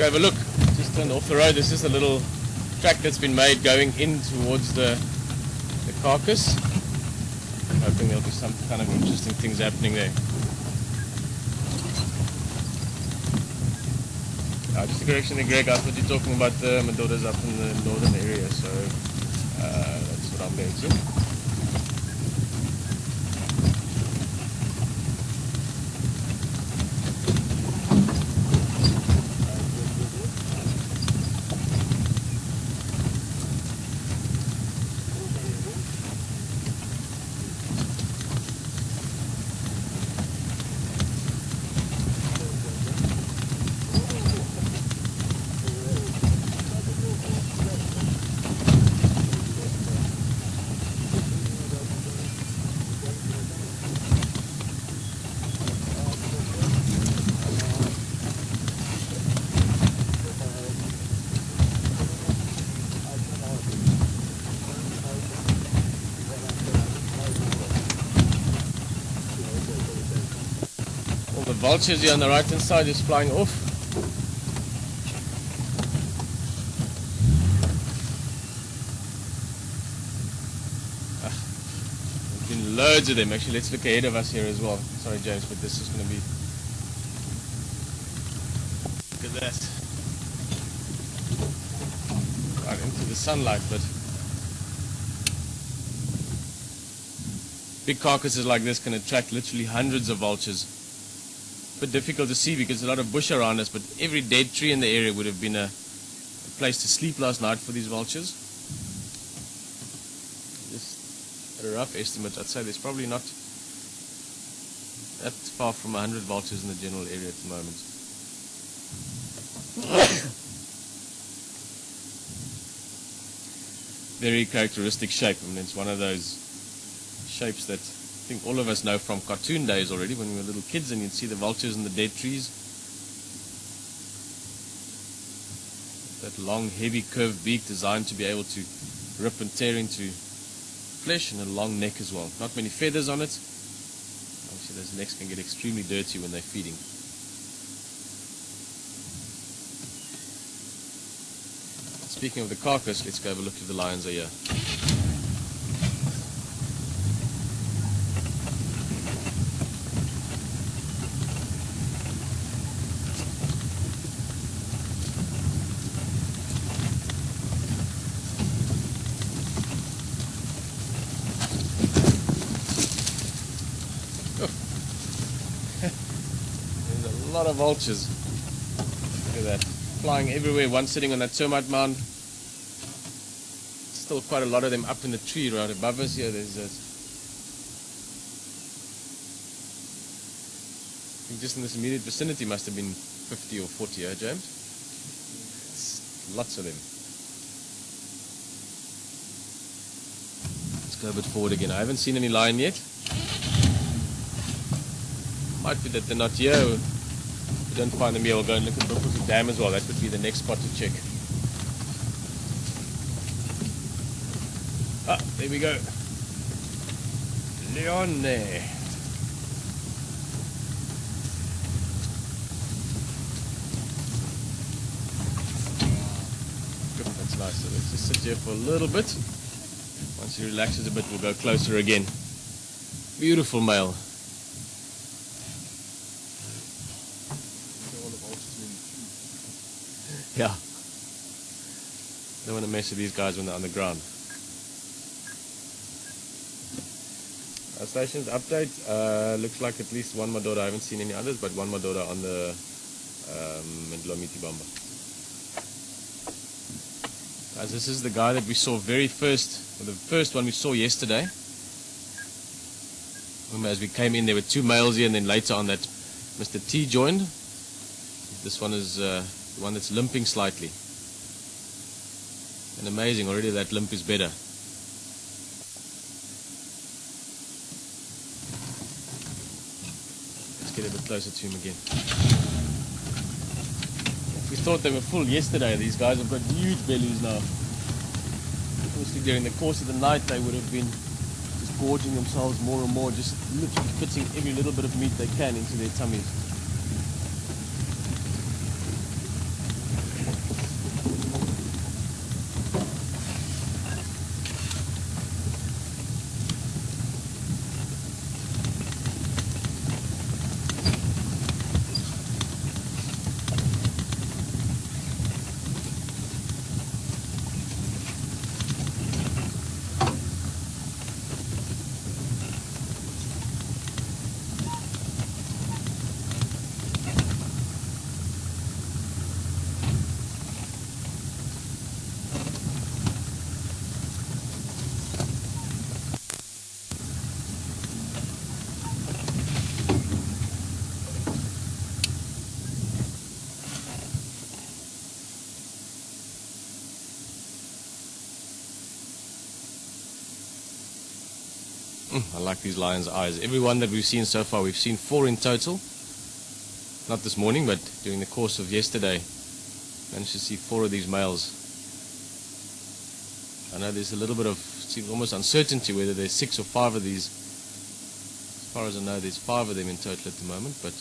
go have a look. Just turned off the road. This is a little track that's been made going in towards the carcass. I'm hoping there'll be some kind of interesting things happening there. Just a correction there, Greg. I thought you were talking about the Madodas up in the northern area, so that's what I'm going to. The vultures here on the right hand side is flying off. There's been loads of them. Actually, let's look ahead of us here as well. Sorry James, but this is going to be... Look at that. Right into the sunlight, but... Big carcasses like this can attract literally hundreds of vultures. Bit difficult to see because there's a lot of bush around us, but every dead tree in the area would have been a place to sleep last night for these vultures. Just at a rough estimate, I'd say there's probably not that far from 100 vultures in the general area at the moment. Very characteristic shape. I mean, it's one of those shapes that I think all of us know from cartoon days already, when we were little kids and you'd see the vultures in the dead trees. That long, heavy, curved beak designed to be able to rip and tear into flesh, and a long neck as well. Not many feathers on it. Obviously those necks can get extremely dirty when they're feeding. Speaking of the carcass, let's go have a look if the lions are here. There's a lot of vultures. Look at that. Flying everywhere. One sitting on that termite mound. Still quite a lot of them up in the tree right above us here. There's I think just in this immediate vicinity must have been 50 or 40, James? It's lots of them. Let's go a bit forward again. I haven't seen any lion yet. Might be that they're not here. If we don't find them here, we'll go and look at the dam as well. That would be the next spot to check. Ah, there we go. Leone. Good, that's nice. So let's just sit here for a little bit. Once he relaxes a bit, we'll go closer again. Beautiful male. Yeah. Don't want to mess with these guys when they're on the ground. Our station's update looks like at least one Madoda. I haven't seen any others, but one Madoda on the Mdlomiti Bamba. Guys, this is the guy that we saw very first, or the first one we saw yesterday. Remember, as we came in, there were two males here, and then later on that Mr. T joined. This one is the one that's limping slightly. And amazing, already that limp is better. Let's get a bit closer to him again. We thought they were full yesterday. These guys have got huge bellies now. Obviously during the course of the night they would have been just gorging themselves more and more, just literally fitting every little bit of meat they can into their tummies. I like these lions' eyes. Every one that we've seen so far, we've seen 4 in total. Not this morning, but during the course of yesterday, managed to see 4 of these males. I know there's a little bit of, seems almost uncertainty whether there's 6 or 5 of these. As far as I know, there's 5 of them in total at the moment. But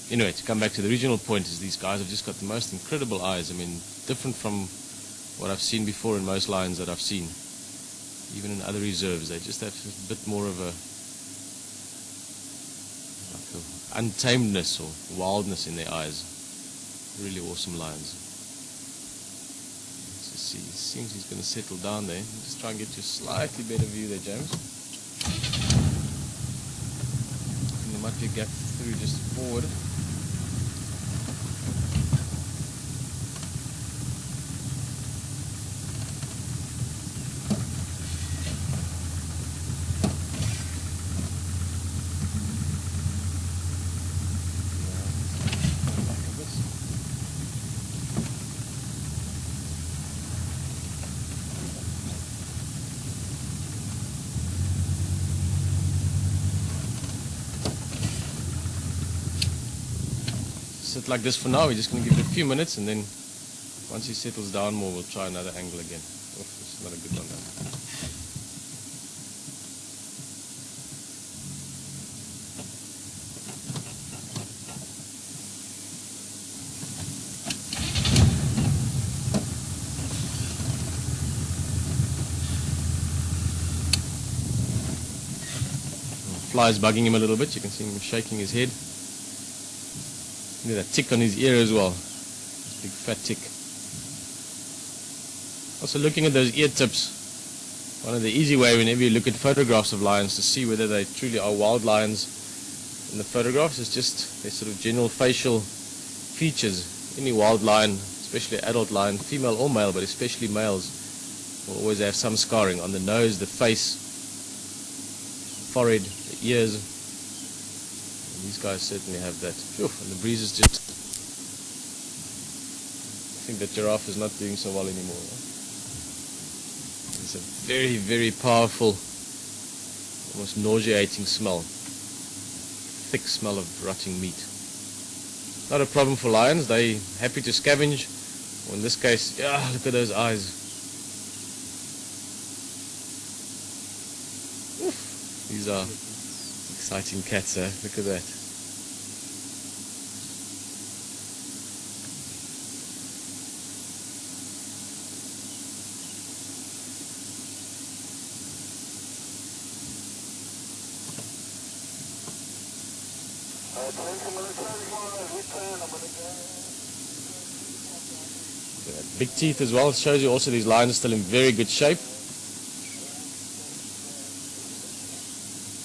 anyway, to come back to the original point, is these guys have just got the most incredible eyes. I mean, different from what I've seen before in most lions that I've seen. Even in other reserves, they just have a bit more of a untamedness or wildness in their eyes. Really awesome lions. Let's just see, it seems he's going to settle down there. Just try and get you a slightly better view there, James. And there might be a gap through just forward. Sit like this for now. We're just going to give it a few minutes, and then once he settles down more, we'll try another angle again. Oh, this is not a good one now. Fly's bugging him a little bit. You can see him shaking his head. Look at that tick on his ear as well. Big fat tick. Also looking at those ear tips. One of the easy way whenever you look at photographs of lions to see whether they truly are wild lions in the photographs is just their sort of general facial features. Any wild lion, especially adult lion, female or male, but especially males, will always have some scarring on the nose, the face, forehead, the ears. These guys certainly have that. Phew, and the breeze is just... I think that giraffe is not doing so well anymore. It's a very, very powerful, almost nauseating smell. Thick smell of rotting meat. Not a problem for lions. They're happy to scavenge. Or in this case, yeah, look at those eyes. Oof. These are exciting cats, eh? Look at that. Big teeth as well. It shows you also these lions are still in very good shape.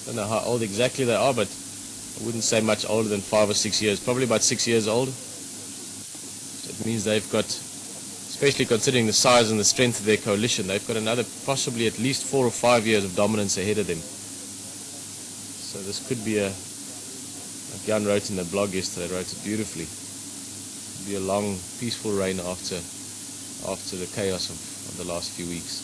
Don't know how old exactly they are, but I wouldn't say much older than 5 or 6 years. Probably about 6 years old. So it means they've got, especially considering the size and the strength of their coalition, they've got another possibly at least 4 or 5 years of dominance ahead of them. So this could be a, like Jan wrote in the blog yesterday, wrote it beautifully. It could be a long, peaceful reign after the chaos of the last few weeks.